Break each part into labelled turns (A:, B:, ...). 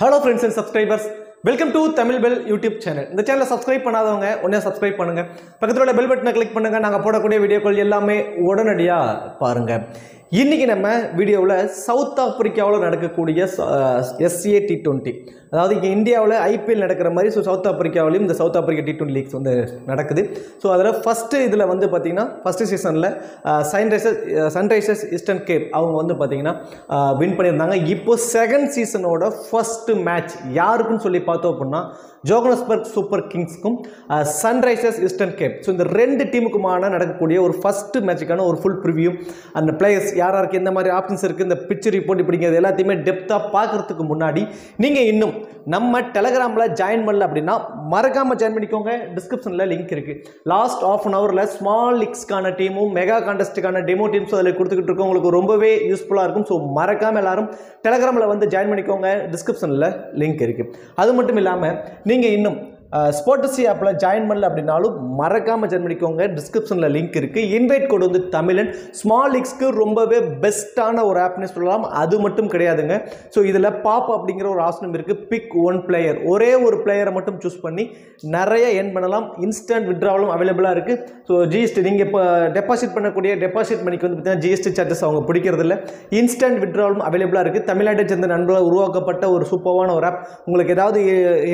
A: Hello friends and subscribers, welcome to Tamil Bell YouTube channel. இந்த சேனலை subscribe பண்ணாதவங்க உடனே சப்ஸ்கிரைப் பண்ணுங்க. பக்கத்துல உள்ள பெல் பட்டனை கிளிக் பண்ணுங்க. நாங்க போடக்கூடிய வீடியோக்கள் எல்லாமே உடனடியா பாருங்க. இன்னைக்கு நம்ம வீடியோவில் சவுத் ஆப்பிரிக்காவில் நடக்கக்கூடிய SCA T20, அதாவது இங்கே இந்தியாவில் IPL நடக்கிற மாதிரி சவுத் ஆப்பிரிக்காவிலையும் இந்த சவுத் ஆப்பிரிக்கா T20 லீக்ஸ் வந்து நடக்குது. ஸோ அதில் ஃபஸ்ட்டு இதில் வந்து பார்த்திங்கன்னா ஃபஸ்ட்டு சீசனில் சன்ரைசர்ஸ் ஈஸ்டர்ன் கேப் அவங்க வந்து பார்த்திங்கன்னா வின் பண்ணியிருந்தாங்க. இப்போது செகண்ட் சீசனோட ஃபஸ்ட்டு மேட்ச் யாருக்குன்னு சொல்லி பார்த்தோம் அப்படின்னா ஜோகனஸ்பர்க் சூப்பர் கிங்ஸ்க்கும் சன்ரைசர்ஸ் ஈஸ்டர்ன் கேப். ஸோ இந்த ரெண்டு டீமுக்குமான நடக்கக்கூடிய ஒரு ஃபஸ்ட்டு மேட்சுக்கான ஒரு ஃபுல் ப்ரிவியூ, அந்த பிளேயர்ஸ் யாராருக்கு எந்த மாதிரி ஆப்ஷன்ஸ் இருக்குது, இந்த பிட்ச் ரிப்போர்ட் இப்படிங்கிறது எல்லாத்தையுமே டெப்த்தாக பார்க்குறதுக்கு முன்னாடி நீங்கள் இன்னும் நம்ம டெலகிராமில் ஜாயின் பண்ணல அப்படின்னா மறக்காமல் ஜாயின் பண்ணிக்கோங்க. டிஸ்கிரிப்ஷனில் லிங்க் இருக்குது. லாஸ்ட் ஆஃப் அன் ஹவரில் ஸ்மால் லீக்ஸ்க்கான டீமும் மெகா கான்டெஸ்ட்டுக்கான டெமோ டீம்ஸும் அதில் கொடுத்துக்கிட்டு இருக்கோம். உங்களுக்கு ரொம்பவே யூஸ்ஃபுல்லாக இருக்கும். ஸோ மறக்காமல் எல்லாரும் டெலகிராமில் வந்து ஜாயின் பண்ணிக்கோங்க. டிஸ்கிரிப்ஷனில் லிங்க் இருக்குது. அது மட்டும் இல்லாமல் நீங்கள் இன்னும் ஸ்போர்ட்ஸி ஆப்பில் ஜாயின் பண்ணல அப்படின்னாலும் மறக்காமல் ஜாயின் பண்ணிக்கோங்க. டிஸ்கிரிப்ஷனில் லிங்க் இருக்குது. இன்வைட் கோட் வந்து தமிழன். ஸ்மால் லீக்ஸ்க்கு ரொம்பவே பெஸ்ட்டான ஒரு ஆப்னே சொல்லலாம். அது மட்டும் கிடையாதுங்க. ஸோ இதில் பாப் அப்படிங்கிற ஒரு ஆப்ஷன் இருக்குது. பிக் ஒன் பிளேயர், ஒரே ஒரு பிளேயரை மட்டும் சூஸ் பண்ணி நிறைய ஏர்ன் பண்ணலாம். இன்ஸ்டன்ட் வித்ட்ராவலும் அவைலபிளாக இருக்குது. ஸோ ஜிஎஸ்டி நீங்கள் இப்போ டெபாசிட் பண்ணக்கூடிய டெபாசிட் மணிக்கு வந்து பார்த்தீங்கன்னா ஜிஎஸ்டி சார்ஜஸ் அவங்க பிடிக்கிறதில்ல. இன்ஸ்டன்ட் வித்ட்ராவலும் அவைலபிளாக இருக்குது. தமிழ்நாட்டை சேர்ந்த நண்பர்களால் உருவாக்கப்பட்ட ஒரு சூப்பரான ஒரு ஆப். உங்களுக்கு ஏதாவது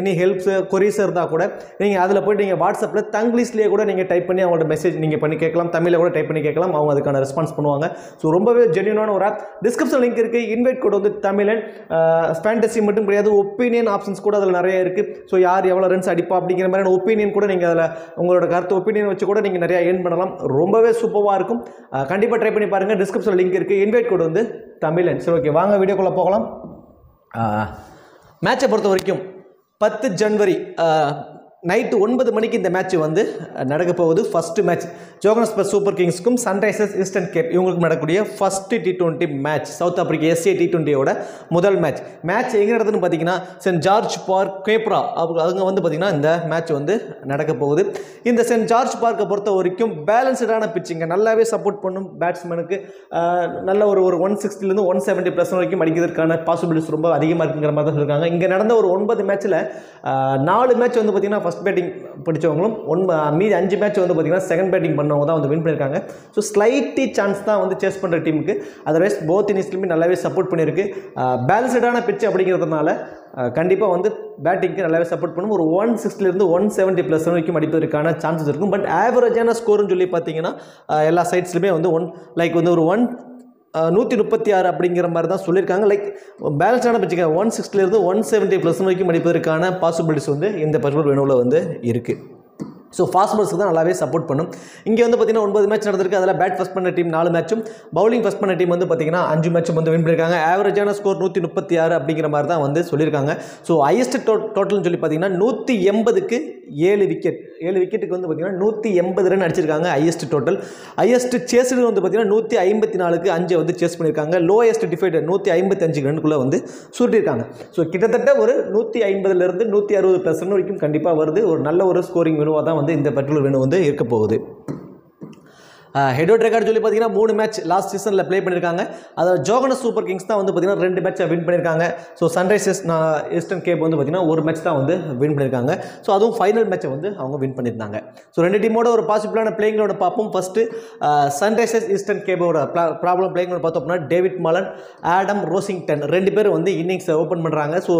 A: எனி ஹெல்ப்ஸ் கொரிஸ் இருந்தால் கூட நீங்கள் அதில் போய்ட்டு நீங்கள் வாட்ஸ்அப்பில் தங்கிலீஷ்லேயே கூட நீங்கள் டைப் பண்ணி அவங்களோட மெசேஜ் நீங்கள் பண்ணி கேட்கலாம். தமிழில் கூட டைப் பண்ணி கேட்கலாம். அவங்க அதுக்கான ரெஸ்பான்ஸ் பண்ணுவாங்க. ஸோ ரொம்பவே ஜென்யூனான ஒரு ஆப். டிஸ்கிரிப்ஷன் லிங்க் இருக்குது. இன்வைட் கோட் வந்து தமிழன். ஃபேண்டசி மட்டும் கிடையாது, ஒப்பீனியன் ஆப்ஷன்ஸ் கூட அதில் நிறைய இருக்குது. ஸோ யார் எவ்வளோ ரன்ஸ் அடிப்பா அப்படிங்கிற மாதிரியான ஒப்பீனியன் கூட நீங்கள் அதில் உங்களோட கருத்து ஒப்பீனியன் வச்சு கூட நீங்கள் நிறையா ஏர்ன் பண்ணலாம். ரொம்பவே சூப்பராக இருக்கும். கண்டிப்பாக ட்ரை பண்ணி பாருங்கள். டிஸ்கிரிப்ஷன் லிங்க் இருக்குது. இன்வைட் கோட் வந்து தமிழன். சரி, ஓகே, வாங்க வீடியோக்குள்ளே போகலாம். மேட்சை பொறுத்த வரைக்கும் 10 ஜனவரி நைட்டு 9 மணிக்கு இந்த மேட்ச் வந்து நடக்க போகுது. ஃபஸ்ட்டு மேட்ச் ஜோகனஸ்பர்க் சூப்பர் கிங்ஸ்க்கும் சன்ரைசர்ஸ் ஈஸ்டர்ன் கேப் இவங்களுக்கு நடக்கக்கூடிய first T20 match. South Africa SCA T20யோட முதல் மேட்ச் எங்கே நடக்குதுன்னு பார்த்தீங்கன்னா சென்ட் ஜார்ஜ் பார்க் கேப்ரா அவங்க வந்து பார்த்திங்கன்னா இந்த மேட்ச் வந்து நடக்க போகுது. இந்த சென்ட் ஜார்ஜ் பார்க்கை பொறுத்த வரைக்கும் பேலன்ஸ்டான பிச்சிங்க நல்லாவே சப்போர்ட் பண்ணும். பேட்ஸ்மேனுக்கு நல்ல ஒரு 160லேருந்து 170+ வரைக்கும் அடிக்கிறதுக்கான பாசிபிலிட்டிஸ் ரொம்ப அதிகமாக இருக்குங்கிற மாதிரி தான் சொல்லியிருக்காங்க. இங்கே நடந்த ஒரு 9 மேட்ச்சில் 4 மேட்ச் வந்து பார்த்திங்கன்னா ஃபஸ்ட் பேட்டிங் பிடிச்சவங்களும் மீதி 5 மேட்ச் வந்து பார்த்திங்கன்னா செகண்ட் பேட்டிங் பண்ணவங்க தான் வந்து வின் பண்ணியிருக்காங்க. ஸோ ஸ்லைட்டி சான்ஸ் தான் வந்து சேஸ் பண்ணுற டீமுக்கு. அதர்வைஸ் போத் இனிஸ்லையுமே நல்லாவே சப்போர்ட் பண்ணியிருக்கு. பேலன்ஸ்டான பிட்ச் அப்படிங்கிறதுனால கண்டிப்பாக வந்து பேட்டிங்க்கு நல்லாவே சப்போர்ட் பண்ணும். ஒரு 160லேருந்து 170+ வரைக்கும் அடிப்பதற்கான சான்சஸ் இருக்கும். பட் ஆவரேஜான ஸ்கோர்னு சொல்லி பார்த்தீங்கன்னா எல்லா சைட்ஸ்லையுமே வந்து ஒரு 136 அப்படிங்கிற மாதிரி தான் சொல்லியிருக்காங்க. லைக் பேலன்ஸான பிச்சுங்க 160லேருந்து 170+ வரைக்கும் அடிப்பதற்கான பாசிபிலிட்டிஸ் வந்து இந்த பர்டிகுலர் வெனுவில் வந்து இருக்குது. ஸோ ஃபாஸ்ட் பால்ஸ்க்கு தான் நல்லாவே சப்போர்ட் பண்ணும். இங்கே வந்து பார்த்திங்கன்னா 9 மேட்ச் நடந்திருக்கு. அதில் பேட் ஃபஸ்ட் பண்ண டீம் 4 மேட்சும், பவுலிங் ஃபஸ்ட் பண்ண டீம் வந்து பார்த்திங்கன்னா 5 மேட்சும் வந்து வின் பண்ணியிருக்காங்க. ஆவரேஜான ஸ்கோர் 136 அப்படிங்கிற மாதிரி தான் வந்து சொல்லியிருக்காங்க. ஸோ ஹையஸ்ட் டோட்டல்னு சொல்லி பார்த்தீங்கன்னா 180க்கு 7 விக்கெட்டுக்கு வந்து பார்த்திங்கன்னா 180 ரன் அடிச்சிருக்காங்க. Highest total. ஹையஸ்ட் சேஸ்டு வந்து பார்த்திங்கன்னா 154க்கு 5 வந்து சேஸ் பண்ணியிருக்காங்க. லோயஸ்ட் டிஃபைடட் 155 ரன்னுக்குள்ளே வந்து சுருட்டியிருக்காங்க. ஸோ கிட்டத்தட்ட ஒரு 150லேருந்து 160+ ரன் வரைக்கும் கண்டிப்பாக வருது. ஒரு நல்ல ஒரு ஸ்கோரிங் வெனுவாக தான் வந்து இந்த பர்டிகுலர் வெனு வந்து இருக்க போகுது. ஹெட்அவுட் ரெக்கார்டு சொல்லி பார்த்தீங்கன்னா 3 மேட்ச் லாஸ்ட் சீசனில் ப்ளே பண்ணியிருக்காங்க. அதாவது ஜோகனஸ் சூப்பர் கிங்ஸ் தான் வந்து பார்த்திங்கன்னா 2 மேட்சை வின் பண்ணியிருக்காங்க. ஸோ சன்ரைசர்ஸ் ஈஸ்டர்ன் கேப் வந்து பார்த்திங்கன்னா 1 மேட்ச் தான் வந்து வின் பண்ணியிருக்காங்க. ஸோ அதுவும் ஃபைனல் மேட்சை வந்து அவங்க வின் பண்ணியிருந்தாங்க. ஸோ 2 டீமோட ஒரு பாசிபிளான பிளேயிங்கோட பார்ப்போம். ஃபஸ்ட்டு சன்ரைசர்ஸ் ஈஸ்டர்ன் கேப்போட ப்ராப்ளம் பிளேயிங்கோட பார்த்தோம் அப்படின்னா டேவிட் மலன், ஆடம் ரோசிங்டன் 2 பேர் வந்து இன்னிங்ஸை ஓப்பன் பண்ணுறாங்க. ஸோ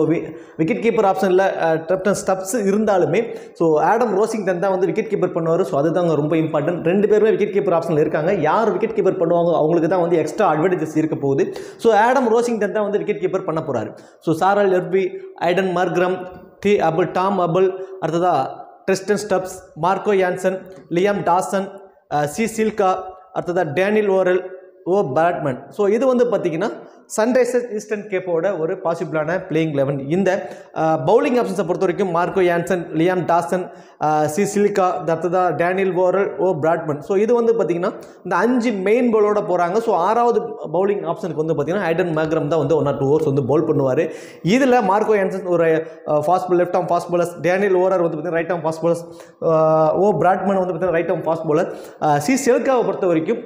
A: விக்கெட் கீப்பர் ஆப்ஷனில் கேப்டன் ஸ்டப்ஸ் இருந்தாலுமே ஸோ ஆடம் ரோசிங்டன் தான் வந்து விக்கெட் கீப்பர் பண்ணுவார். ஸோ அதுதாங்க ரொம்ப இம்பார்ட்டன்ட். 2 பேருமே விக்கெட் கீப்பர் இருக்காங்க. யார் விக்கெட் கீப்பர் பண்ணுவாங்க அவங்களுக்கு தான் வந்து எக்ஸ்ட்ரா அட்வான்டேஜஸ் இருக்க போகுது. ஸோ ஆடம் ரோசிங்டன் தான் வந்து விக்கெட் கீப்பர் பண்ண போறாரு. ஸோ சாரல் எர்பி, ஐடன் மார்க்ரம், டாம் அபுல், அடுத்ததா Tristan Stubbs, Marco Jansen, Liam Dawson, சி சில்கா, அடுத்ததா டேனியல் ஓரல், பிராட்மன். ஸோ இது வந்து பார்த்தீங்கன்னா சன்ரைசர்ஸ் ஈஸ்டர்ன் கேப்போட ஒரு பாசிபிளான பிளேயிங் 11. இந்த பவுலிங் ஆப்ஷன்ஸை பொறுத்த வரைக்கும் Marco Jansen, Liam Dawson, C silica, அடுத்ததா டேனியல் ஓரல், பிராட்மன். ஸோ இது வந்து பார்த்தீங்கன்னா இந்த 5 மெயின் பவுலோட போகிறாங்க. ஸோ 6வது பவுலிங் ஆப்ஷனுக்கு வந்து பார்த்தீங்கன்னா ஐடன் மார்க்ரம் தான் வந்து 1 or 2 ஓவர்ஸ் வந்து பவுல் பண்ணுவார். இதில் மார்க்கோ யான்சன் ஒரு fast ball left arm fast bowlers, Daniel Worrall வந்து பார்த்தீங்கன்னா ரைட் ஆம் ஃபாஸ்ட் பாலர்ஸ், பிராட்மன் வந்து பார்த்தீங்கன்னா ரைட் ஆம் ஃபாஸ்ட் பாலர். சி சில்காவை பொறுத்த வரைக்கும்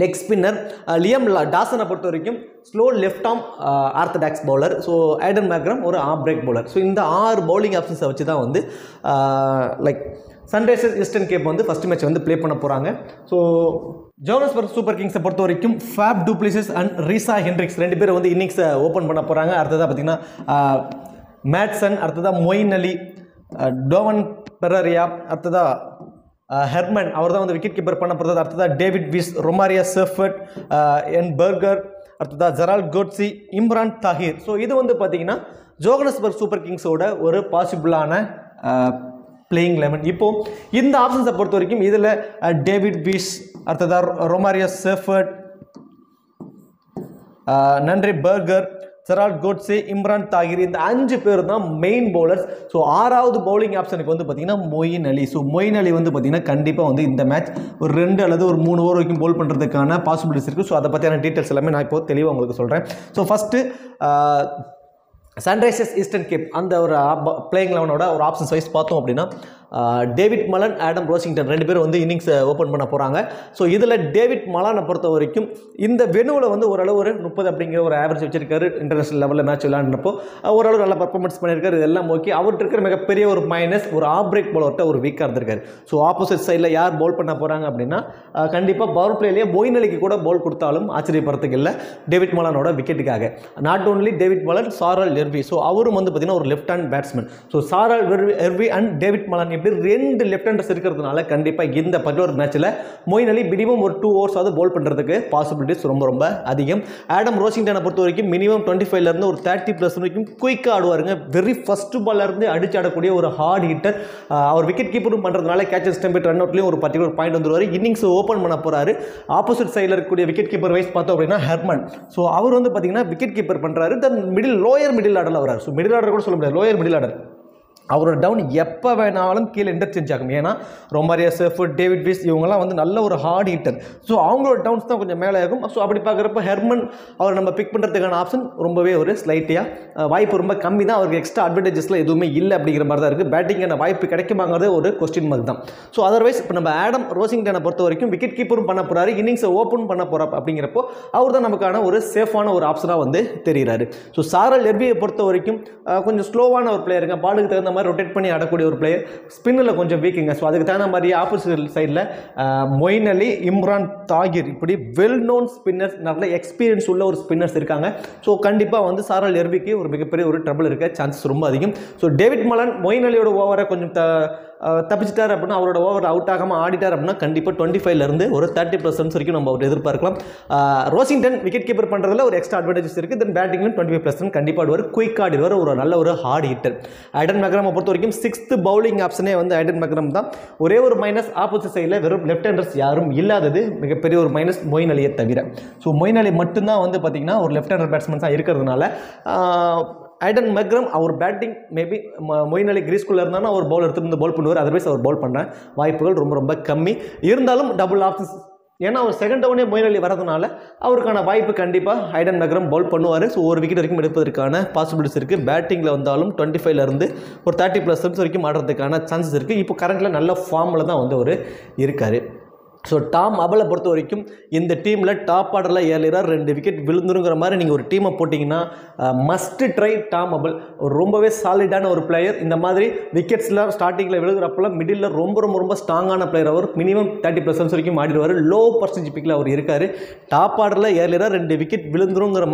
A: லெக் ஸ்பின்னர் லியம் டாசனை பொறுத்த வரைக்கும் slow left arm orthodox bowler. So Aiden Markram ஒரு ஆஃப் பிரேக் பவுலர். ஸோ இந்த 6 பவுலிங் ஆப்ஷன்ஸை வச்சு தான் வந்து லைக் சன்ரைசர்ஸ் ஈஸ்டர்ன் கேப் வந்து ஃபஸ்ட் மேட்ச் வந்து ப்ளே பண்ண போகிறாங்க. ஸோ ஜோஹானஸ்பர்க் சூப்பர் கிங்ஸை பொறுத்த வரைக்கும் Faf du Plessis and Reeza Hendricks 2 பேரும் வந்து இன்னிங்ஸை ஓப்பன் பண்ண போகிறாங்க. அடுத்ததாக பார்த்திங்கன்னா மேட்சன், அடுத்ததாக மொயின் அலி, டோவன் பெரரியா, அடுத்ததாக ஹெர்மன் அவர் தான் வந்து விக்கெட் கீப்பர் பண்ண போகிறது. அடுத்ததாக டேவிட் விஸ், ரொமாரியா செஃபர்ட், என் பர்கர், அடுத்ததாக Gerald Coetzee, Imran Tahir. So இது வந்து பார்த்திங்கன்னா ஜோஹானஸ்பர்க் சூப்பர் கிங்ஸோட ஒரு பாசிபிளான பிளேயிங் 11. இப்போது இந்த ஆப்ஷன்ஸை பொறுத்த வரைக்கும் இதில் டேவிட் விஸ், அடுத்ததாக ரொமாரியா செஃபர்ட், நன்றி பர்கர், ஜெரால்ட் கோட்ஸே, இம்ரான் தாகிர், இந்த 5 பேர் தான் மெயின் பவுலர்ஸ். ஸோ 6வது பவுலிங் ஆப்ஷனுக்கு வந்து பார்த்திங்கன்னா மொயின் அலி. ஸோ மொயின் அலி வந்து பார்த்திங்கன்னா கண்டிப்பாக வந்து இந்த மேட்ச் ஒரு 2 அல்லது ஒரு 3 ஓவர் வரைக்கும் பவுல் பண்ணுறதுக்கான பாசிபிலிட்டிஸ் இருக்குது. ஸோ அதை பற்றியான டீட்டெயில்ஸ் எல்லாமே நான் இப்போ தெளிவாக உங்களுக்கு சொல்கிறேன். So first Sunrisers Eastern gap அந்த ஒரு பிளேயிங் 11ஓட ஒரு ஆப்ஷன்ஸ் வைஸ் பார்த்தோம் அப்படின்னா டேவிட் மலன், ஆடம் ரோசிங்டன் 2 பேரும் வந்து இன்னிங்ஸை ஓப்பன் பண்ண போகிறாங்க. ஸோ இதில் டேவிட் மலானை பொறுத்த வரைக்கும் இந்த வெனுவில் வந்து ஓரளவு ஒரு 30 அப்படிங்கிற ஒரு ஆவரேஜ் வச்சிருக்காரு. இன்டர்நேஷனல் லெவலில் மேட்ச் விளையாடுறப்போ ஓரளவு நல்ல பர்ஃபார்மன்ஸ் பண்ணியிருக்காரு. இதெல்லாம் ஓகே. அவர்கிட்ட இருக்கிற மிகப்பெரிய ஒரு மைனஸ் ஒரு ஆஃப் பிரேக் பவுலர்கிட்ட ஒரு வீக்காக இருந்திருக்காரு. ஸோ ஆப்போசிட் சைடில் யார் பவுல் பண்ண போகிறாங்க அப்படின்னா கண்டிப்பாக பவர் பிளேலேயே மொயின் அலிக்கு கூட பவுல் கொடுத்தாலும் ஆச்சரியப்படுறதுக்கு இல்லை டேவிட் மலானோட விக்கெட்டுக்காக. நாட் ஓன்லி டேவிட் மலன், சாரல் எர்வி. ஸோ அவரும் வந்து பார்த்தீங்கன்னா ஒரு லெஃப்ட் ஹேண்ட் பேட்ஸ்மேன். ஸோ சாரல் Erwee and David Malan 2 left handers இருக்கிறதுனால கண்டிப்பாக இந்த பர்டிகுலர் மேட்ச்சில் மொயின் அலி மினிமம் ஒரு 2 ஓவர்ஸாவது பவுல் பண்ணுறதுக்கு பாசிபிலிட்டிஸ் ரொம்ப ரொம்ப அதிகம். ஆடம் ரோசிங்டனை பொறுத்த வரைக்கும் மினிமம் 25லேருந்து ஒரு 30+ வரைக்கும் குயிக்காக ஆடுவாருங்க. வெரி ஃபர்ஸ்ட் பால்லேருந்து அடிச்சு ஆடக்கூடிய ஒரு ஹார்ட் ஹிட்டர். அவர் விக்கெட் கீப்பரும் பண்ணுறதுனால கேட்சஸ் ஸ்டம்பிட் ரன் அவுட்லேயும் ஒரு பர்டிகுலர் பாயிண்ட் வந்துருவார். இன்னிங்ஸ் ஓப்பன் பண்ண போகிறாரு. ஆப்போசிட் சைடில் இருக்கக்கூடிய விக்கெட் கீப்பர் வைஸ் பார்த்தோம் அப்படின்னா ஹெர்மன். ஸோ அவர் வந்து பார்த்தீங்கன்னா விக்கெட் கீப்பர் பண்ணுறாரு. தென் லோயர் மிடில் ஆர்டரில் வராரு. ஸோ மிடில் ஆர்டர் கூட சொல்ல முடியாது, லோயர் மிடில் ஆர்டர். அவரோட டவுன் எப்போ வேணாலும் கீழே இன்டர்சேஞ்ச் ஆகும். ஏன்னா ரொமாரியா செஃபர்ட், டேவிட் விஸ் இவங்கெல்லாம் வந்து நல்ல ஒரு ஹார்ட் ஹிட்டர். ஸோ அவங்களோட டவுன்ஸ் தான் கொஞ்சம் மேலே ஆகும். ஸோ அப்படி பார்க்குறப்ப ஹெர்மன் அவர் நம்ம பிக் பண்ணுறதுக்கான ஆப்ஷன் ரொம்பவே ஒரு ஸ்லைட்டியாக வாய்ப்பு ரொம்ப கம்மி தான். அவருக்கு எக்ஸ்ட்ரா அட்வான்டேஜஸ்லாம் எதுவுமே இல்லை அப்படிங்கிற மாதிரி தான் இருக்குது. பேட்டிங்கான வாய்ப்பு கிடைக்குமாங்கிறது ஒரு கொஸ்டின் மார்க் தான். ஸோ அதர்வைஸ் இப்போ நம்ம ஆடம் ரோசிங்டனை பொறுத்த வரைக்கும் விக்கெட் கீப்பரும் பண்ண போகிறாரு, இன்னிங்ஸை ஓப்பன் பண்ண போகிறார். அப்படிங்கிறப்போ அவர் தான் நமக்கான ஒரு சேஃபான ஒரு ஆப்ஷனாக வந்து தெரிகிறாரு. ஸோ சாரல் எர்வியை பொறுத்த வரைக்கும் கொஞ்சம் ஸ்லோவான ஒரு பிளேயருங்க. பாலுக்கு தகுந்த மாதிரி ரொட்டேட் பண்ணி ஆடக்கூடிய ஒரு பிளேயர். ஸ்பின்னில் கொஞ்சம் வீக்குங்க. ஸோ அதுக்கு தகுந்த மாதிரி ஆப்போசிட் சைடில் மொயின் அலி, இம்ரான் தாகிர் இப்படி வெல் நோன் ஸ்பின்னர்ஸ், நல்ல எக்ஸ்பீரியன்ஸ் உள்ள ஒரு ஸ்பின்னர்ஸ் இருக்காங்க. ஸோ கண்டிப்பாக வந்து சாரல் எர்விக்கு ஒரு மிகப்பெரிய ஒரு ட்ரபிள் இருக்க சான்சஸ் ரொம்ப அதிகம். ஸோ டேவிட் மலன் மொயின் அலியோட ஓவரை கொஞ்சம் தப்பிச்சிட்டார் அப்படின்னா, அவரோட ஓவர் அவுட் ஆகாமல் ஆடிட்டார் அப்படின்னா கண்டிப்பாக 25லேருந்து ஒரு 30% வரைக்கும் நம்ம அவர் எதிர்பார்க்கலாம். ரோசிங்டன் விக்கெட் கீப்பர் பண்ணுறதுல ஒரு எக்ஸ்ட்ரா அட்வான்டேஜஸ் இருக்குது. தென் பேட்டிங்லையும் 25% கண்டிப்பாக ஆடுவார். குயிக் ஆடிடுவார். ஒரு நல்ல ஒரு ஹார்ட் ஹிட்டர். ஐடன் மேக்ரம் பொறுத்த வரைக்கும் 6th பவுலிங் ஆப்ஷனே வந்து ஐடன் மேக்ரம் தான். ஒரே ஒரு மைனஸ் ஆப்போசிட் சைடில் வெறும் லெஃப்ட் ஹேண்டர்ஸ் யாரும் இல்லாதது மிகப்பெரிய ஒரு மைனஸ் மொயின் அலியை தவிர. ஸோ மொயின் அலி மட்டும்தான் வந்து பார்த்திங்கன்னா ஒரு லெஃப்ட் ஹேண்டர் பேட்ஸ்மேன் தான் இருக்கிறதுனால ஐடன் மேக்ரம் அவர் பேட்டிங் மேபி மொயின் அலி கிரீஸ்குள்ளே இருந்தாலும் அவர் பவுல் எடுத்து பவுல் பண்ணுவார். அதர்வைஸ் அவர் பவுல் பண்ண வாய்ப்புகள் ரொம்ப ரொம்ப கம்மி. இருந்தாலும் டபுள் ஆப்ஷன்ஸ், ஏன்னா அவர் செகண்ட் டவுனே மொயின் அலி வரதுனால அவருக்கான வாய்ப்பு கண்டிப்பாக ஐடன் மேக்ரம் பவுல் பண்ணுவார். ஸோ ஒரு விக்கெட் வரைக்கும் எடுப்பதற்கான பாசிபிலிட்டிஸ் இருக்குது. பேட்டிங்கில் வந்தாலும் 25லேருந்து ஒரு 30+ வரைக்கும் ஆடுறதுக்கான சான்சஸ் இருக்குது. இப்போ கரண்ட்டில் நல்ல ஃபார்மில் தான் வந்து அவர் இருக்கார். ஸோ டாம் அபலை பொறுத்த வரைக்கும் இந்த டீமில் டாப் ஆர்டரில் ஏர்லியராக 2 விக்கெட் விழுந்துருங்கிற மாதிரி நீங்கள் ஒரு டீமை போட்டிங்கன்னா மஸ்ட் ட்ரை டாம் அபல். ரொம்பவே சாலிடான ஒரு பிளேயர். இந்த மாதிரி விக்கெட்ஸ்லாம் ஸ்டார்டிங்கில் விழுகிறப்பெல்லாம் மிடில் ரொம்ப ரொம்ப ரொம்ப ஸ்ட்ராங்கான பிளேயர். அவர் மினிமம் 30% வரைக்கும் ஆடிடுவார். லோ பர்சன்டேஜ் பிக்கில் அவர் இருக்கார். டாப் ஆர்டரில் ஏர்லியராக 2 விக்கெட் விழுந்துருங்கிற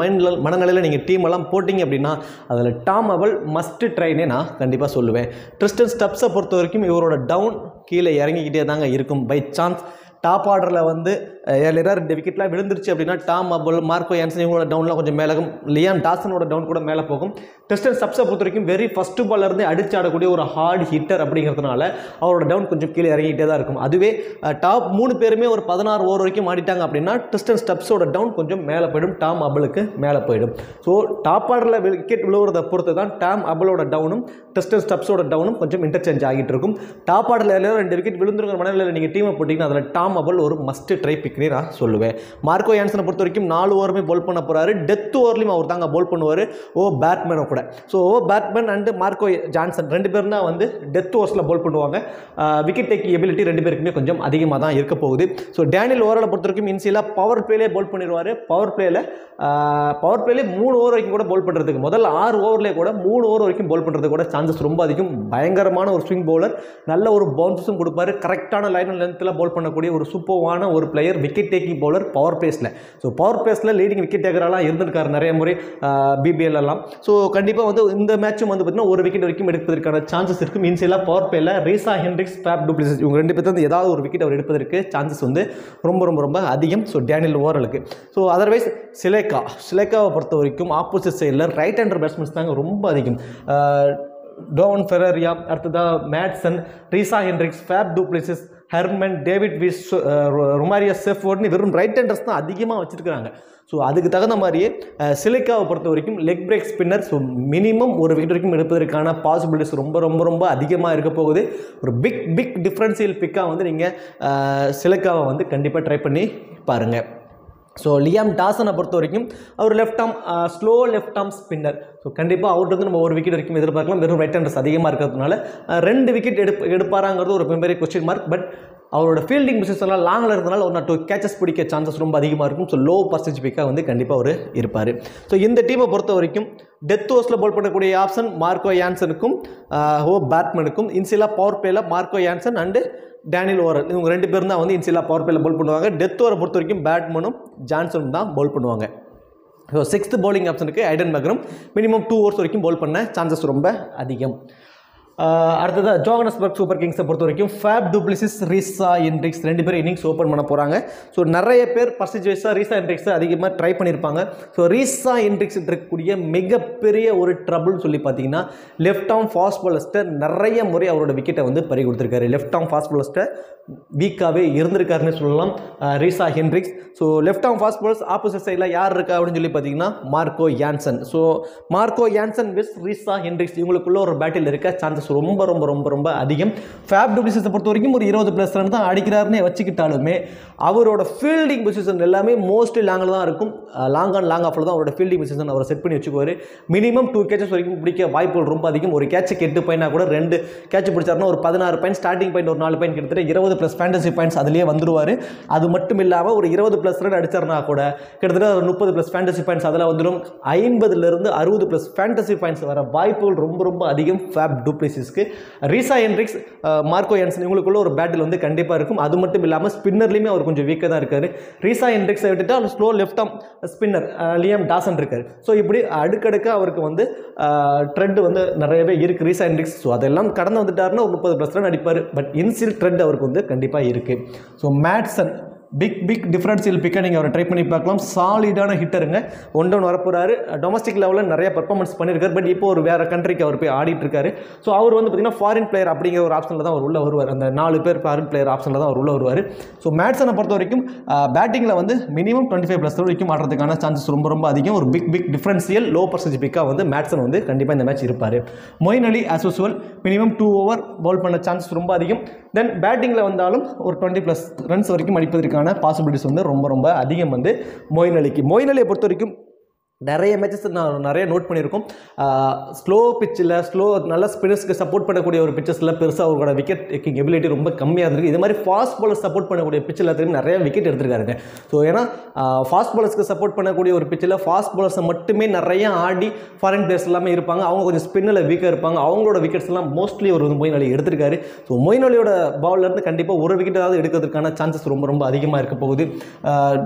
A: மனநிலையில் நீங்கள் டீமெல்லாம் போட்டிங்க அப்படின்னா அதில் டாம் அபல் மஸ்ட் ட்ரைனே நான் கண்டிப்பாக சொல்லுவேன். ட்ரிஸ்டன் ஸ்டப்ஸை பொறுத்த வரைக்கும் இவரோட டவுன் கீழே இறங்கிக்கிட்டே தாங்க இருக்கும். பை சான்ஸ் டாப் ஆர்டரில் வந்து ஏர்லியராக 2 விக்கெட்லாம் விழுந்துருச்சு அப்படின்னா டாம் அபல், மார்க்கோ யான்சன் இவங்களோட டவுன்லாம் கொஞ்சம் மேலே இருக்கும். லியாம் டாசனோட டவுன் கூட மேலே போகும். ட்ரிஸ்டன் ஸ்டப்ஸை பொறுத்த வரைக்கும் வெரி ஃபஸ்ட்டு பால்லேருந்து அடிச்சு ஆடக்கூடிய ஒரு ஹார்ட் ஹிட்டர் அப்படிங்கிறதுனால அவரோட டவுன் கொஞ்சம் கீழே இறங்கிட்டே தான் இருக்கும். அதுவே டாப் 3 பேருமே ஒரு 16 ஓவர் வரைக்கும் ஆடிட்டாங்க அப்படின்னா ட்ரிஸ்டன் ஸ்டப்ஸோட டவுன் கொஞ்சம் மேலே போயிடும், டாம் அபலுக்கு மேலே போயிடும். ஸோ டாப் ஆர்டரில் விக்கெட் விழுவுறதை பொறுத்து தான் டாம் அபலோட டவுனும் ட்ரிஸ்டன் ஸ்டப்ஸோட டவுனும் கொஞ்சம் இன்டர்சேஞ்ச் ஆகிட்டு இருக்கும். டாப் ஆர்டரில் 2 விக்கெட் விழுந்துருங்கிற மனநிலையில் நீங்கள் டீமை போட்டிங்கன்னா அதில் டாம் ப்ராபபிள் ஒரு மஸ்ட் ட்ரை பிக்னே நான் சொல்லுவேன். மார்க்கோ யான்சனை பொறுத்த வரைக்கும் 4 ஓவருமே போல் பண்ண போகிறாரு. டெத் ஓவர்லையும் அவர் தாங்க போல் பண்ணுவார் பேட்மேனை கூட. So Batman and Marco Jansen 2 பேரும் தான் வந்து டெத் ஓவர்ஸில் போல் பண்ணுவாங்க. விக்கெட் டேக்கிங் எபிலிட்டி 2 பேருக்குமே கொஞ்சம் அதிகமாக தான் இருக்க போகுது. ஸோ டேனியல் ஓவரால் பொறுத்த வரைக்கும் இன்சியலாக பவர் பிளேலே போல் பண்ணிடுவார். பவர் பிளேலே 3 ஓவர் வரைக்கும் கூட போல் பண்ணுறதுக்கு முதல்ல 6 ஓவர்லேயே கூட 3 ஓவர் வரைக்கும் போல் பண்ணுறதுக்கு கூட சான்சஸ் ரொம்ப அதிகம். பயங்கரமான ஒரு ஸ்விங் பவுலர், நல்ல ஒரு பவுன்ஸும் கொடுப்பாரு. கரெக்டான லைன் அண்ட் லென்த்தில் போல் பண்ணக்கூடிய ஒரு சூப்பர்வான ஒரு player, wicket taking bowler power பிளேஸில். ஸோ பவர் பிளேஸில் லீடிங் விக்கெட் டேக்கரெல்லாம் இருந்திருக்காரு நிறைய முறை பிபிஎல் எல்லாம். ஸோ கண்டிப்பாக வந்து இந்த மேட்சும் வந்து பார்த்தீங்கன்னா ஒரு விக்கெட் வரைக்கும் எடுப்பதற்கான சான்சஸ் இருக்கும். இன்சியலாக பவர் பிளேயில் Reeza Hendricks, Faf du Plessis இவங்க 2 பேர் ஏதாவது ஒரு விக்கெட் அவர் எடுப்பதற்கு சான்சஸ் வந்து ரொம்ப ரொம்ப ரொம்ப அதிகம். ஸோ டேனியல் ஓவராலுக்கு. ஸோ அதர்வைஸ் சிலேக்காவை பொறுத்த வரைக்கும் ஆப்போசிட் சைடில் ரைட் ஹேண்டர் பேட்ஸ்மேன்ஸ் தாங்க ரொம்ப அதிகம். டோவன் ஃபெரரியா, அடுத்ததாக மேட்சன், Reeza Hendricks, Faf du Plessis, Hermann, David Wiese, Romario செஃபோர்ட்னு வெறும் ரைட் ஹேண்டர்ஸ் தான் அதிகமாக வச்சுருக்காங்க. ஸோ அதுக்கு தகுந்த மாதிரியே சிலிக்காவை பொறுத்த வரைக்கும் leg break spinner. So minimum ஒரு விக்கெட் வரைக்கும் எடுப்பதற்கான பாசிபிலிட்டிஸ் ரொம்ப ரொம்ப ரொம்ப அதிகமாக இருக்க போகுது. ஒரு பிக் டிஃப்ரென்ஷியல் பிக்காக வந்து நீங்கள் சிலிக்காவை வந்து கண்டிப்பாக ட்ரை பண்ணி பாருங்கள். ஸோ லியாம் டாசனை பொறுத்த வரைக்கும் அவர் slow left arm spinner. So கண்டிப்பாக அவர்கிட்ட வந்து நம்ம ஒரு விக்கெட் வரைக்கும் எதிர்பார்க்கலாம். வெறும் ரைட் ஹேண்டர்ஸ் அதிகமாக இருக்கிறதுனால 2 விக்கெட் எடுப்பாராங்கிறது ஒரு பெரிய கொஸ்டின் மார்க். பட் அவரோட ஃபீல்டிங் பொசிஷன்லாம் லாங்கில் இருக்கிறதுனால 1 or 2 கேச்சஸ் பிடிக்க சான்சஸ் ரொம்ப அதிகமாக இருக்கும். ஸோ லோ பர்சன்டேஜ் பிக்காக வந்து கண்டிப்பாக அவர் இருப்பார். ஸோ இந்த டீமை பொறுத்த வரைக்கும் டெத் ஓவர்ஸில் போல் பண்ணக்கூடிய ஆப்ஷன் மார்க்கோ யான்சனுக்கும் பேட்மேனுக்கும். இன்சியலாக பவர் பிளேயில் Marco Jansen and Daniel Worrall இவங்க 2 பேரும் தான் வந்து இன்சியலாக பவர் பிளேயில் போல் பண்ணுவாங்க. டெத் ஓவரை பொறுத்த வரைக்கும் பேட்மேனும் ஜான்சனும் தான் போல் பண்ணுவாங்க. ஸோ 6th பவுலிங் ஆப்ஷனுக்கு ஐடன் மக்ரம் மினிமம் 2 ஓவர்ஸ் வரைக்கும் போல் பண்ண சான்சஸ் ரொம்ப அதிகம். அடுத்ததாக ஜோகனஸ்பர்க் சூப்பர் கிங்ஸை பொறுத்த வரைக்கும் ஃபேப் டு பிளெசிஸ், ரீசா ஹென்ரிக்ஸ் 2 பேர் இன்னிங்ஸ் ஓப்பன் பண்ண போகிறாங்க. ஸோ நிறைய பேர் பர்சன்டேஜாக ரீசா ஹென்ரிக்ஸை அதிகமாக ட்ரை பண்ணியிருப்பாங்க. ஸோ ரீசா ஹென்ரிக்ஸ் இருக்கக்கூடிய மிகப்பெரிய ஒரு ட்ரபிள்னு சொல்லி பார்த்தீங்கன்னா லெஃப்ட் ஆர்ம் ஃபாஸ்ட் பாலர்ஸ்ட்டை நிறைய முறை அவரோட விக்கெட்டை வந்து பறி கொடுத்துருக்காரு. லெஃப்ட் ஆர்ம் ஃபாஸ்ட் பாலர்ஸ்ட்டை வீக்காகவே இருந்திருக்காருன்னு சொல்லலாம் Reeza Hendricks. So left arm fast bowlers opposite சைடில் யார் இருக்கா அப்படின்னு சொல்லி பார்த்தீங்கன்னா Marco Jansen. So Marco Jansen விஸ் ரீசா ஹென்ரிக்ஸ் இவங்களுக்குள்ள ஒரு பேட்டில் இருக்க சான்சஸ் ரொம்ப ரொம்ப ரொம்ப ரொம்ப அதிகம். ஃபேப் டு பிளெசிஸை பொறுத்த வரைக்கும் ஒரு 20+ ரன் தான் அடிக்கிறாருன்னு வச்சுக்கிட்டாலுமே அவரோட ஃபீல்டிங் பொசிஷன் எல்லாமே மோஸ்ட்லி லாங்கில் தான் இருக்கும். லாங் ஆஃபில் தான் அவரோட ஃபீல்டிங் பொசிஷன் அவரை செட் பண்ணி வச்சுக்குவார். மினிமம் 2 கேச்சஸ் வரைக்கும் பிடிக்க வாய்ப்புகள் ரொம்ப அதிகம். ஒரு கேட்சுக்கு 8 பாயிண்ட் கூட 2 கேட்ச் பிடிச்சாருன்னா ஒரு 16 பாயிண்ட், ஸ்டார்டிங் பாயிண்ட் ஒரு 4 பாயிண்ட், கிட்டத்தட்ட 20+ ஃபேண்டசி பாயிண்ட்ஸ் அதிலேயே வந்துருவார். அது மட்டும் இல்லாமல் ஒரு 20+ ரன் அடிச்சார்னா கூட கிட்டத்தட்ட ஒரு 30+ ஃபேண்டசி பாயிண்ட்ஸ் அதில் வந்துடும். 50லிருந்து 60+ ஃபேண்டசி பாயிண்ட்ஸ் வர வாய்ப்புகள் ரொம்ப ரொம்ப அதிகம் ஃபேப் டு பிளெசிஸ்க்கு. ரீசா ஹென்ரிக்ஸ், மார்க்கோ யான்சன் இவங்களுக்குள்ள ஒரு பேட்டில் வந்து கண்டிப்பாக இருக்கும். அது மட்டும் இல்லாமல் ஸ்பின்னர்லையுமே அவர் கொஞ்சம் வீக்காக தான் இருக்கார். ரீசா ஹென்ரிக்ஸை விட்டுட்டு அவர் slow left arm spinner Liam Dawson இருக்கார். ஸோ இப்படி அடுக்கடுக்க அவருக்கு வந்து ட்ரெண்ட் வந்து நிறையவே இருக்குது ரீசா ஹென்ரிக்ஸ். ஸோ அதெல்லாம் கடந்து வந்துட்டாருன்னா ஒரு 30+ ரன் அடிப்பார். பட் இன்சியல் ட்ரெண்ட் அவருக்கு வந்து கண்டிப்பாக இருக்குது. ஸோ மேட்சன் பிக் டிஃப்ரென்ஷியல் பிக்கை நீங்கள் அவரை ட்ரை பண்ணி பார்க்கலாம். சாலிடான ஹிட்டருங்க. 1 down வரப்போறாரு. டொமஸ்டிக் லெவலில் நிறைய பர்ஃபார்மன்ஸ் பண்ணியிருக்காரு. பட் இப்போ ஒரு வேறு கண்ட்ரிக்கு அவர் போய் ஆடிட்டு இருக்காரு. ஸோ அவர் வந்து பார்த்தீங்கன்னா ஃபாரின் பிளேயர் அப்படிங்கிற ஒரு ஆப்ஷனில் தான் அவர் உள்ள வருவார். அந்த 4 பேர் ஃபாரின் பிளேயர் ஆப்ஷனில் தான் அவர் உள்ள வருவார். ஸோ மேட்சனை பொறுத்த வரைக்கும் பேட்டிங்கில் வந்து மினிமம் 25+ வரைக்கும் ஆடுறதுக்கான சான்சஸ் ரொம்ப ரொம்ப அதிகம். ஒரு பிக் டிஃப்ரென்ஷியல் லோ பர்சன்டேஜ் பிக்காக வந்து மேட்சன் வந்து கண்டிப்பாக இந்த மேட்ச் இருப்பார். Moeen Ali as usual minimum 2 over bowl பண்ண சான்சஸ் ரொம்ப அதிகம். தென் பேட்டிங்கில் வந்தாலும் ஒரு 20+ ரன்ஸ் வரைக்கும் அடிப்பதற்கான பாசிபிலிட்டிஸ் வந்து ரொம்ப ரொம்ப அதிகம் வந்து மொயின் அலியை பொறுத்த வரைக்கும் நிறைய மேட்சஸ் நான் நிறைய நோட் பண்ணியிருக்கோம். ஸ்லோ பிச்சில் நல்ல ஸ்பின்னர்ஸ்க்கு சப்போர்ட் பண்ணக்கூடிய ஒரு பிச்சஸில் பெருசாக அவரோட விக்கெட் டேக்கிங் எபிலிட்டி ரொம்ப கம்மியாக இருந்திருக்கு. இது மாதிரி ஃபாஸ்ட் பாலர் சப்போர்ட் பண்ணக்கூடிய பிச்சில் நிறைய விக்கெட் எடுத்திருக்காருங்க. ஸோ ஏன்னா ஃபாஸ்ட் பாலர்ஸ்க்கு சப்போர்ட் பண்ணக்கூடிய ஒரு பிச்சில் ஃபாஸ்ட் பாலர்ஸை மட்டுமே நிறைய ஆடி ஃபாரின் பிளேயர்ஸ் எல்லாமே இருப்பாங்க. அவங்க கொஞ்சம் ஸ்பின்னில் வீக்காக இருப்பாங்க. அவங்களோட விக்கெட்ஸ் எல்லாம் மோஸ்ட்லி ஒரு மொயின் அலி எடுத்திருக்காரு. ஸோ மொயின் அலியோட பால்லேருந்து கண்டிப்பாக ஒரு விக்கெட்டாவது எடுக்கிறதுக்கான சான்சஸ் ரொம்ப ரொம்ப அதிகமாக இருக்க போகுது.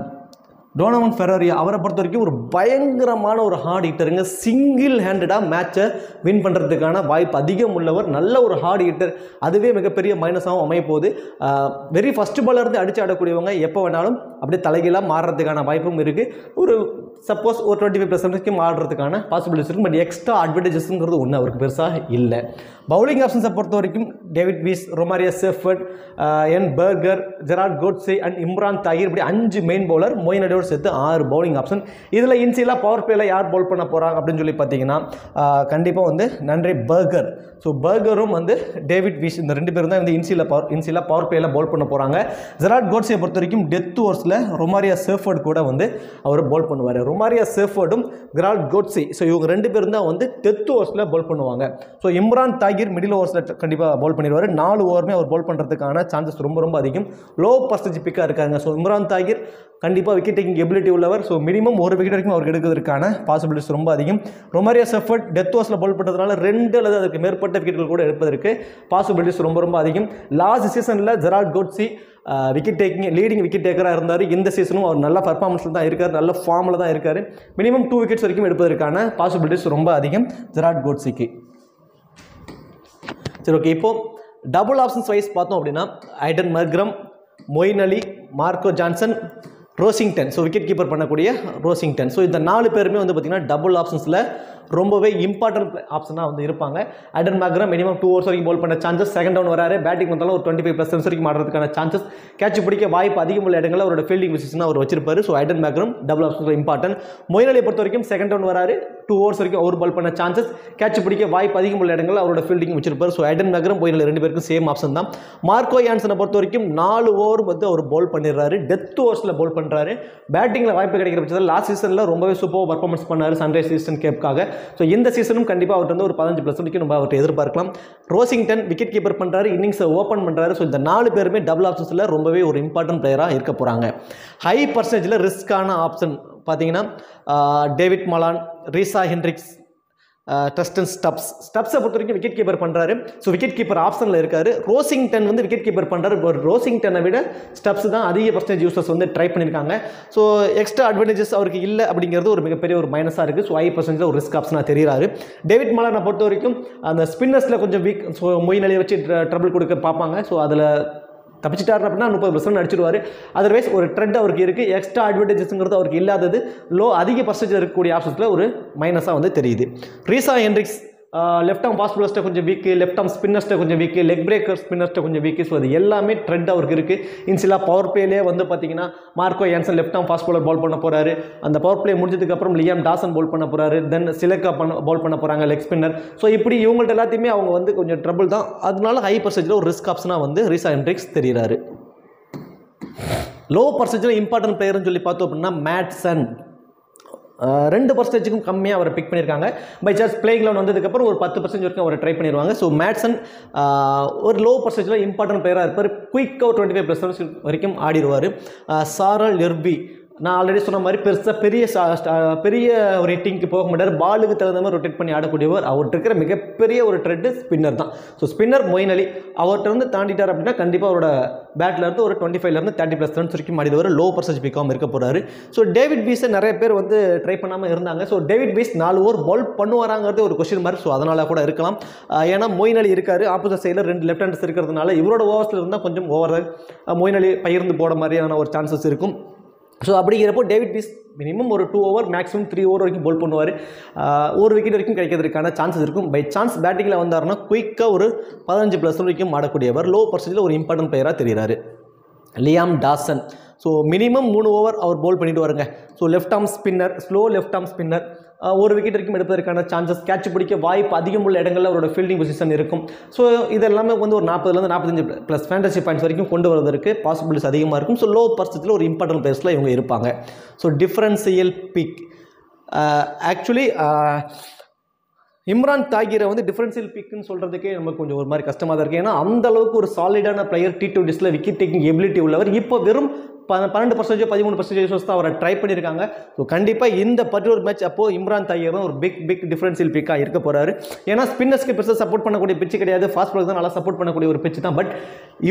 A: டோனோவன் ஃபெரரியா அவரை பொறுத்த வரைக்கும் ஒரு பயங்கரமான ஒரு ஹார்ட் ஹிட்டருங்க. சிங்கிள் ஹேண்டடாக மேட்சை வின் பண்ணுறதுக்கான வாய்ப்பு அதிகம் உள்ளவர். நல்ல ஒரு ஹார்ட் ஹிட்டர். அதுவே மிகப்பெரிய மைனஸாகவும் அமைய போகுது. வெரி ஃபஸ்ட்டு பாலருந்து அடித்து ஆடக்கூடியவங்க எப்போ வேணாலும் அப்படியே தலைகீழாக மாறுறதுக்கான வாய்ப்பும் இருக்குது. ஒரு சப்போஸ் ஒரு 25% வரைக்கும் ஆடுறதுக்கான பாசிபிலிட்டிஸ் இருக்கும். பட் எக்ஸ்ட்ரா அட்வான்டேஜஸ்ங்கிறது ஒன்று அவருக்கு பெருசாக இல்லை. பவுலிங் ஆப்ஷன்ஸை பொறுத்த வரைக்கும் David Wiese, Romario Shepherd, N Burger, Gerald Coetzee and Imran Tahir, இப்படி 5 மெயின் பவுலர், மொயின் அலியோடு சேர்த்து 6 பவுலிங் ஆப்ஷன். இதில் இன்சியலாக பவர் பிளேயில் யார் பவுல் பண்ண போகிறாங்க அப்படின்னு சொல்லி பார்த்தீங்கன்னா கண்டிப்பாக வந்து நன்றி பர்கர். ஸோ பர்கரும் வந்து டேவிட் வீஸ் இந்த 2 பேரும் தான் வந்து இன்சியலாக பவர் பிளேயில் பவுல் பண்ண போகிறாங்க. ஜெரார்ட் கோட்ஸை பொறுத்த வரைக்கும் டெத் ஓவர்ஸில் ரொமாரியோ செஃபர்ட் கூட வந்து அவர் பவுல் பண்ணுவார். ரொமாரியோ செஃபர்டும் ஜெரார்ட் கோட்ஸே, ஸோ இவங்க 2 பேரும் தான் வந்து டெத் ஓவர்ஸில் பவுல் பண்ணுவாங்க. ஸோ இம்ரான் தாகிர் மிடில் ஓவர்ஸில் கண்டிப்பாக பவுல் பண்ணிடுவார். 4 ஓவருமே அவர் பவுல் பண்ணுறதுக்கான சான்சஸ் ரொம்ப ரொம்ப அதிகம். லோ பர்சன்டேஜ் பிக்காக இருக்காங்க. ஸோ இம்ரான் தாகிர் கண்டிப்பாக விக்கெட் டேக்கிங் எபிலிட்டி உள்ளவர். ஸோ மினிமம் 1 விக்கெட் வரைக்கும் அவருக்கு எடுக்கிறதுக்கான பாசிபிலிட்டிஸ் ரொம்ப அதிகம். ரொமாரியோ செஃபர்ட் டெத் ஓவர்ஸில் பவுல் பண்ணுறதுனால 2 அல்லது அதுக்கு மேற்பட்ட விக்கெட்டுகள் கூட எடுப்பதற்கு பாசிபிலிட்டிஸ் ரொம்ப ரொம்ப அதிகம். லாஸ்ட் சீசனில் Gerald Coetzee wicket taking leading wicket டேக்கராக இருந்தார். இந்த சீசனும் அவர் நல்ல பர்ஃபார்மன்ஸில் தான் இருக்கார், நல்ல ஃபார்மில் தான் இருக்கார். மினிமம் 2 விக்கெட்ஸ் வரைக்கும் எடுப்பதற்கான பாசிபிலிட்டிஸ் ரொம்ப அதிகம் ஜெரார்ட் கோட்ஸேக்கு. சரி, ஓகே. இப்போது டபுள் ஆப்ஷன்ஸ் வைஸ் பார்த்தோம் அப்படின்னா Aiden Markram, Moeen Ali, Marco Jansen, Rossington, so wicket keeper பண்ணக்கூடிய ரோசிங்டன். ஸோ இந்த 4 பேருமே வந்து பார்த்திங்கன்னா டபுள் ஆப்ஷன்ஸில் ரொம்பவே இம்பார்ட்டன்ட் ஆப்ஷனாக வந்து இருப்பாங்க. ஐடன் மர்க்ரம் மினிமம் 2 ஓவர்ஸ் வரைக்கும் பவுல் பண்ண சான்சஸ், செகண்ட் டவுன் வராரு, பேட்டிங் வந்தாலும் ஒரு 25+ ரன்ஸ் வரைக்கும் ஆடுறதுக்கான சான்சஸ், கேட்ச் பிடிக்க வாய்ப்பு அதிகம் உள்ள இடங்களில் அவரோட ஃபீல்டிங் பொசிஷன் அவர் வச்சிருப்பாரு. ஸோ ஐடன் மர்க்ரம் டபுள் ஆப்ஷன்ஸில் இம்பார்ட்டன்ட். மொயின் அலியை பொறுத்த வரைக்கும் செகண்ட் டவுன் வராரு, 2 ஓவர்ஸ் வரைக்கும் அவர் பவுல் பண்ண சான்சஸ், கேட்ச் பிடிக்க வாய்ப்பு அதிகம் உள்ள இடங்களில் அவரோட ஃபீல்டிங் வச்சிருப்பார். ஸோ ஐடன் மர்க்ரம், மொயின் அலி 2 பேருக்கும் சேம் ஆப்ஷன் தான். மார்க்கோ ஜான்சனை பொறுத்த வரைக்கும் 4 ஓவர் வந்து அவர் பவுல் பண்ணிடுறாரு, டெத் ஓவர்ஸில் பவுல் பண்ணுறாரு. பேட்டிங்கில் வாய்ப்பு கிடைக்கிற பட்சத்தில் லாஸ்ட் சீசனில் ரொம்பவே சூப்பர் பர்ஃபார்மன்ஸ் பண்ணார் சன்ரைஸ் ஈஸ்டர்ன் கேப்காக. ஸோ இந்த சீசனும் கண்டிப்பாக அவர்கிட்ட வந்து ஒரு 15+ வரைக்கும் நம்ம அவர்கிட்ட எதிர்பார்க்கலாம். ரோசிங்டன் விக்கெட் கீப்பர் பண்ணுறாரு, இன்னிங்ஸை ஓப்பன் பண்ணுறாரு. ஸோ இந்த 4 பேருமே டபுள் ஆப்ஷன்ஸில் ரொம்பவே ஒரு இம்பார்ட்டன்ட் பிளேயராக இருக்க போகிறாங்க. ஹை பர்சன்டேஜில் ரிஸ்க்கான ஆப்ஷன் பார்த்தீங்கன்னா டேவிட் மலான், ரீசா ஹென்ட்ரிக்ஸ், டஸ்டன் ஸ்டப்ஸை பொறுத்த வரைக்கும் விக்கெட் கீப்பர் பண்ணுறாரு. ஸோ விக்கெட் கீப்பர் ஆப்ஷனில் இருக்காரு. ரோசிங்டன் வந்து விக்கெட் கீப்பர் பண்ணுறாரு. ஒரு ரோசிங்டனை விட ஸ்டப்ஸ் தான் அதிக பர்சன்டேஜ் யூசர்ஸ் வந்து ட்ரை பண்ணியிருக்காங்க. ஸோ எக்ஸ்ட்ரா அட்வான்டேஜஸ் அவருக்கு இல்லை அப்படிங்கிறது ஒரு மிகப்பெரிய ஒரு மைனஸாக இருக்குது. ஸோ ஹை பர்சன்டேஜில் ஒரு ரிஸ்க் ஆப்ஷனாக தெரிகிறாரு. டேவிட் மலானை பொறுத்த வரைக்கும் அந்த ஸ்பின்னர்ஸில் கொஞ்சம் வீக். ஸோ மொயின் அலியை வச்சு ட்ரபிள் கொடுக்க பார்ப்பாங்க. ஸோ அதில் தப்பிச்சிட்டார் அப்படின்னா 30% அடிச்சிடுவார். அதர்வைஸ் ஒரு ட்ரெண்ட் அவருக்கு இருக்குது. எக்ஸ்ட்ரா அட்வான்டேஜஸ்ங்கிறது அவருக்கு இல்லாதது அதிக பர்சன்டேஜ் இருக்கக்கூடிய ஆப்ஷன்ஸில் ஒரு மைனஸாக வந்து தெரியுது. ரீசா ஹென்ட்ரிக்ஸ் லெஃப்ட் ஆர்ம் ஃபாஸ்ட் பாலர்ஸ்ட்டை கொஞ்சம் வீக்கு, லெஃப்ட் ஆர்ம் ஸ்பின்னர்ஸ்ட்டை கொஞ்சம் வீக்கு, லெக் பிரேக்கர் ஸ்பின்னர்ஸ்ட்டை கொஞ்சம் வீக்கு. ஸோ அது எல்லாமே ட்ரெண்ட் அவருக்கு இருக்குது. இன்சிலா பவர் பிளேலே வந்து பார்த்தீங்கன்னா Marco Jansen left arm fast bowler bowl பண்ண போகிறாரு. அந்த பவர் பிளே முடிஞ்சதுக்கப்புறம் லியாம் டாசன் பவுல் பண்ண போகிறாரு. தென் சிலக்கா பவுல் பண்ண போகிறாங்க லெக் ஸ்பின்னர். ஸோ இப்படி இவங்கள்ட்ட எல்லாத்தையுமே அவங்க வந்து கொஞ்சம் ட்ரபிள் தான். அதனால ஹை பர்சன்டேஜில் ஒரு ரிஸ்க் ஆப்ஷனாக வந்து ரீசா ஹென்ட்ரிக்ஸ் தெரிகிறாரு. லோ பர்சன்டேஜில் இம்பார்ட்டன்ட் பிளேயர்னு சொல்லி பார்த்தோம் அப்படின்னா மேட்சன் 2% கம்மியாக அவரை பிக் பண்ணியிருக்காங்க. பை சான்ஸ் பிளேயிங் லெவன் வந்ததுக்கப்புறம் ஒரு 10% வரைக்கும் அவரை ட்ரை பண்ணிடுவாங்க. ஸோ மேட்சன் ஒரு லோ பர்சன்டேஜில் இம்பார்ட்டன்ட் பிளேயராக இருப்பார். குயிக்காக ஒரு 25+ வரைக்கும் ஆடிடுவார். சாரல் எர்பி நான் ஆல்ரெடி சொன்ன மாதிரி பெரிய ஒரு ஹிட்டிங்க்கு போக மாட்டார். பாலுக்கு தகுந்த மாதிரி ரொட்டேட் பண்ணி ஆடக்கூடியவர். அவர்கிட்ட இருக்கிற மிகப்பெரிய ஒரு ட்ரெண்டு ஸ்பின்னர் தான். ஸோ ஸ்பின்னர் மொயின் அலி அவர்கிட்ட வந்து தாண்டிட்டார் அப்படின்னா கண்டிப்பாக அவரோட பேட்டில் இருந்து ஒரு 25 30+ ரன்ஸ் வரைக்கும் ஆடிடுவார். லோ பர்சன்டேஜ் பிக்காமல் இருக்க போகிறாரு. ஸோ டேவிட் வீஸை நிறைய பேர் வந்து ட்ரை பண்ணாமல் இருந்தாங்க. So David Wiese 4 over bowl பண்ணுவாராங்கிறது ஒரு கொஸ்டின் மார்க். ஸோ அதனால் கூட இருக்கலாம். ஏன்னா மொயின் அலி இருக்கார், ஆப்போசிட் சைடில் 2 லெஃப்ட் ஹேண்டர்ஸ் இருக்கிறதுனால இவரோட ஓவர்ஸில் இருந்தால் கொஞ்சம் மொயின் அலி பகிர்ந்து போட மாதிரியான ஒரு சான்சஸ் இருக்கும். ஸோ அப்படிங்கிறப்போ டேவிட் வீஸ் மினிமம் ஒரு 2 ஓவர் மேக்ஸிமம் 3 ஓவர் வரைக்கும் பவுல் பண்ணுவார். ஒரு விக்கெட் வரைக்கும் கிடைக்கிறதுக்கான சான்சஸ் இருக்கும். பை சான்ஸ் பேட்டிங்கில் வந்தாருன்னா குயிக்காக ஒரு 15+ வரைக்கும் ஆடக்கூடியவர். லோ பர்சன்டேஜில் ஒரு இம்பார்ட்டன்ட் பிளேயராக தெரிகிறாரு. Liam Dawson so minimum 3 over அவர் பவுல் பண்ணிட்டு வருங்க. So left arm spinner, slow left arm spinner, ஒரு விக்கெட் வரைக்கும் எடுப்பதற்கான சான்சஸ், கேட்ச் பிடிக்க வாய்ப்பு அதிகம் உள்ள இடங்களில் அவரோட ஃபீல்டிங் பொசிஷன் இருக்கும். ஸோ இதெல்லாமே வந்து ஒரு 40 45+ ஃபேண்டசி பாயிண்ட்ஸ் வரைக்கும் கொண்டு வருவதற்கு பாசிபிலிட்டிஸ் அதிகமாக இருக்கும். ஸோ லோ பர்சன்டேஜில் ஒரு இம்பார்ட்டன்ட் பிளேயர்ஸில் இவங்க இருப்பாங்க. So differential pick actually Imran தாகிரை வந்து டிஃபரன்ஷியல் பிக்குன்னு சொல்கிறதுக்கே நமக்கு கொஞ்சம் ஒரு மாதிரி கஷ்டமாக தான் இருக்குது. ஏன்னா அந்த அளவுக்கு ஒரு சாலிடான player, T20s wicket taking ability உள்ளவர். இப்போ வெறும் 12% 13% தான் அவரை ட்ரை பண்ணியிருக்காங்க. ஸோ கண்டிப்பாக இந்த பர்டிகுலர் மேட்ச் அப்போது இம்ரான் தாகிர் தான் ஒரு பிக் டிஃபரன்ஷியல் பிக்காக இருக்க போகிறாரு. ஏன்னா ஸ்பின்னர்ஸ்க்கு பெருசாக சப்போர்ட் பண்ணக்கூடிய பிச்சு கிடையாது, ஃபாஸ்ட் பாலுக்கு தான் நல்லா சப்போர்ட் பண்ணக்கூடிய ஒரு பிச்சு தான். பட்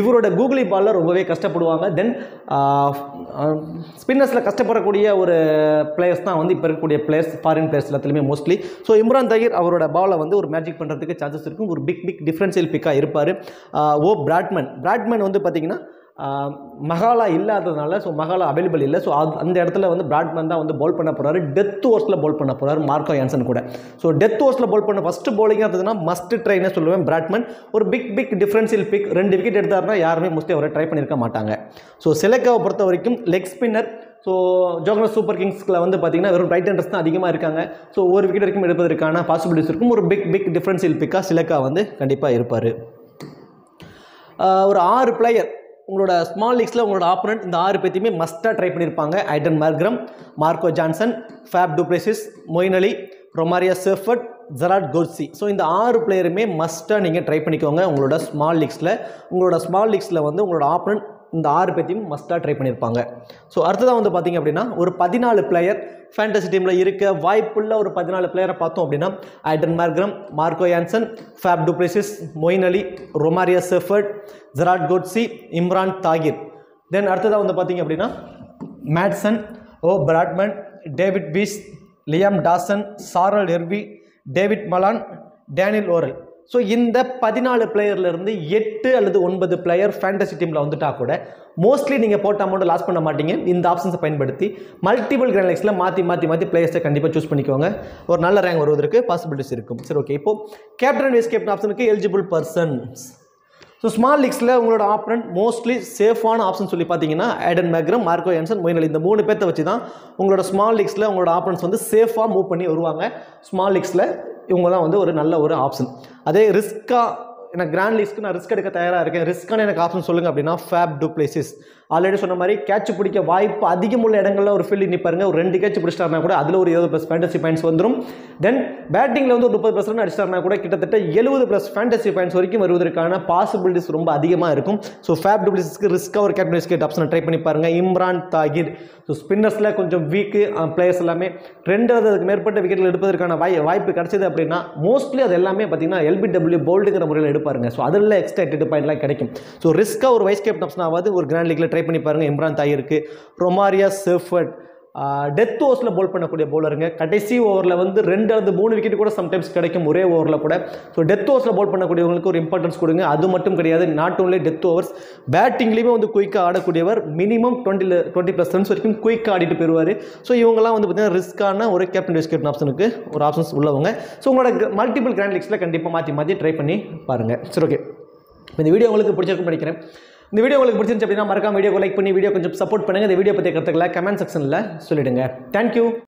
A: இவரோட கூகுளி பாலில் ரொம்பவே கஷ்டப்படுவாங்க. தென் ஸ்பின்னர்ஸில் கஷ்டப்படக்கூடிய ஒரு பிளேயர்ஸ் தான் வந்து இப்போ இருக்கக்கூடிய பிளேயர்ஸ், ஃபாரின் பிளேயர்ஸ் எல்லாத்துலேயுமே மோஸ்ட்லி. ஸோ இம்ரான் தாகிர் அவரோட பாலை வந்து ஒரு மேஜிக் பண்ணுறதுக்கு சான்சஸ் இருக்கும். ஒரு பிக் டிஃபரன்ஷியல் பிக்காக இருப்பார். பிராட்மன் வந்து பார்த்தீங்கன்னா மகாலா இல்லாததுனால, ஸோ மகாலா அவைலபிள் இல்லை. ஸோ அந்த இடத்துல வந்து பிராட்மேன் தான் வந்து பவுல் பண்ண போகிறாரு. டெத் ஓவர்ஸில் பவுல் பண்ண போகிறாரு மார்க்கோ யான்சன் கூட. ஸோ டெத் ஓவர்ஸில் பவுல் பண்ண ஃபஸ்ட்டு பவுலிங்காக இருந்ததுன்னா மஸ்ட் ட்ரைனே சொல்லுவேன் பிராட்மேன். ஒரு பிக் டிஃபரன்ஷியல் பிக், 2 விக்கெட் எடுத்தாருன்னா யாருமே மோஸ்ட்லி அவரை ட்ரை பண்ணியிருக்க மாட்டாங்க. ஸோ செலக்காவை பொறுத்த வரைக்கும் leg spinner. So Johannes super கிங்ஸ்கில் வந்து பார்த்தீங்கன்னா வெறும் ரைட் ஹேண்டர்ஸ் தான் அதிகமாக இருக்காங்க. ஸோ ஒரு விக்கெட் வரைக்கும் எடுப்பதற்கான பாசிபிலிட்டிஸ் இருக்கும். ஒரு பிக் டிஃபரன்ஷியல் பிக்காக செலக்கா வந்து கண்டிப்பாக இருப்பார். ஒரு 6 பிளேயர் உங்களோட ஸ்மால் லீக்ஸில் உங்களோட ஆப்போனன்ட் இந்த 6 பேத்தையுமே மஸ்ட்டாக ட்ரை பண்ணியிருப்பாங்க. Aiden Markram, Marco Jansen, Faf du Plessis, Moeen Ali, Romario Shepherd, Gerald Coetzee. So இந்த 6 பிளேயருமே மஸ்ட்டாக நீங்கள் ட்ரை பண்ணிக்கோங்க உங்களோட ஸ்மால் லீக்ஸில். உங்களோட ஸ்மால் லீக்ஸில் வந்து உங்களோட ஆப்போனன்ட் இந்த 6 பேத்தையும் மஸ்ட்டாக ட்ரை பண்ணியிருப்பாங்க. ஸோ அடுத்ததாக வந்து பார்த்திங்க அப்படின்னா ஒரு 14 பிளேயர் ஃபேண்டசி டீமில் இருக்க வாய்ப்புள்ள ஒரு 14 பிளேயரை பார்த்தோம் அப்படின்னா Aiden Markram, Marco Jansen, Faf du Plessis, Moeen Ali, Romario Shepherd, Gerald Coetzee, Imran Tahir. Then அடுத்ததாக வந்து பார்த்திங்க அப்படின்னா மேட்சன், Bradman, David Wiese, Liam Dawson, Sarel Erwee, David Malan, Daniel Worrall. So இந்த 14 பிளேயர்லேருந்து 8 அல்லது 9 பிளேயர் ஃபேண்டசி டீமில் வந்துட்டா கூட மோஸ்ட்லி நீங்கள் போட்ட அமௌண்ட் லாஸ் பண்ண மாட்டீங்க. இந்த ஆப்ஷன்ஸை பயன்படுத்தி மல்டிபிள் கிராண்ட் லீக்ஸில் மாற்றி பிளேயர்ஸை கண்டிப்பாக சூஸ் பண்ணிக்கோங்க. ஒரு நல்ல ரேங்க் வருவதற்கு பாசிபிலிட்டிஸ் இருக்கும். சரி, ஓகே. இப்போ கேப்டன் அண்ட் வைஸ் கேப்டன் ஆப்ஷனுக்கு எலிஜிபிள் பர்சன்ஸ். ஸோ ஸ்மால் லீக்ஸில் உங்களோட ஆப்பனன்ட் மோஸ்ட்லி சேஃபான ஆப்ஷன் சொல்லி பார்த்தீங்கன்னா Aiden Markram, Marco Jansen, Moeen Ali. இந்த 3 பேர்த்தை வச்சு தான் உங்களோட ஸ்மால் லீக்ஸில் உங்களோட ஆப்பனன்ட்ஸ் வந்து சேஃபாக மூவ் பண்ணி வருவாங்க. ஸ்மால் லீக்ஸில் இவங்க தான் வந்து ஒரு நல்ல ஒரு ஆப்ஷன். அதே ரிஸ்க்காக எனக்கு கிராண்ட் லீக்ஸ்க்கு நான் ரிஸ்க் எடுக்க தயாராக இருக்கேன், ரிஸ்க்கான எனக்கு ஆப்ஷன் சொல்லுங்கள் அப்படின்னா ஃபேப் டு பிளெசிஸ். ஆல்ரெடி சொன்ன மாதிரி கேட்ச் பிடிக்க வாய்ப்பு அதிகமுள்ள இடங்களில் ஒரு ஃபீல்டு நிற்பாருங்க. ஒரு 2 கேட்ச் பிடிச்சிட்டாருனா கூட அதில் ஒரு 20+ ஃபேண்டசி பாயிண்ட்ஸ் வந்துடும். தென் பேட்டிங்கில் வந்து ஒரு 30% அடிச்சிட்டாருனா கூட கிட்டத்தட்ட 70+ ஃபேண்டசி பாயிண்ட்ஸ் வரைக்கும் வருவதற்கான பாசிபிலிட்டிஸ் ரொம்ப அதிகமாக இருக்கும். ஸோ ஃபேப் டு பிளெசிஸ்க்கு ரிஸ்க்காக ஒரு கேப்டன் விக்கெட் ஆப்ஷனை ட்ரை பண்ணி பாருங்க. இம்ரான் தாகிர். ஸோ ஸ்பின்னர்ஸில் கொஞ்சம் வீக்கு பிளேயர்ஸ் எல்லாமே 2 அதுக்கு மேற்பட்ட விக்கெட்டில் எடுப்பதற்கான வாய்ப்பு கிடைச்சது அப்படின்னா மோஸ்ட்லி அது எல்லாமே பார்த்தீங்கன்னா LBW போல்டுங்கிற முறையில் எடுப்பாருங்க. ஸோ அதில் எக்ஸ்ட்ரா 8 பாயிண்ட்லாம் கிடைக்கும். ஸோ ரிஸ்க்காக ஒரு வைஸ் கேப்டன் ஆப்ஷன் ஆகாது ஒரு கிராண்ட் லீக்ல ட்ரை பண்ணி பாருங்க. இம்ரான் தாகிருக்கு. ரொமாரியோ செஃபர்ட் டெத் ஓவர்ஸில் பவுல் பண்ணக்கூடிய பவுலருங்க. கடைசி ஓவரில் வந்து 2 அல்லது 3 விக்கெட் கூட சம்டைம்ஸ் கிடைக்கும் ஒரே ஓவரில் கூட. ஸோ டெத் ஓவர்ஸில் பவுல் பண்ணக்கூடியவங்களுக்கு ஒரு இம்பார்ட்டன்ஸ் கொடுங்க. அது மட்டும் கிடையாது, நாட் ஓன்லி டெத் ஓவர்ஸ், பேட்டிங்லேயுமே வந்து குயிக்காக ஆடக்கூடியவர். மினிமம் 20+ ரன்ஸ் வரைக்கும் குயிக்காக ஆடிட்டு போயிடுவார். ஸோ இவங்கெல்லாம் வந்து பார்த்தீங்கன்னா ரிஸ்க்கான ஒரு கேப்டன் வைஸ் கேப்டன் ஆப்ஷனுக்கு ஒரு ஆப்ஷன்ஸ் உள்ளவங்க. ஸோ உங்களோட மல்டிபிள் கிராண்ட் லீக்ஸில் கண்டிப்பாக மாற்றி ட்ரை பண்ணி பாருங்கள். சரி, ஓகே. இந்த வீடியோ உங்களுக்கு பிடிச்சிருக்கும் நினைக்கிறேன். இந்த வீடியோ உங்களுக்கு பிடிச்சிருந்துச்சு அப்படின்னா மறக்காம வீடியோ லைக் பண்ணி வீடியோ கொஞ்சம் சப்போர்ட் பண்ணுங்கள். இந்த வீடியோ பற்றி கருத்துக்களை கமெண்ட் செக்ஷனில் சொல்லிவிடுங்க. தேங்க்யூ.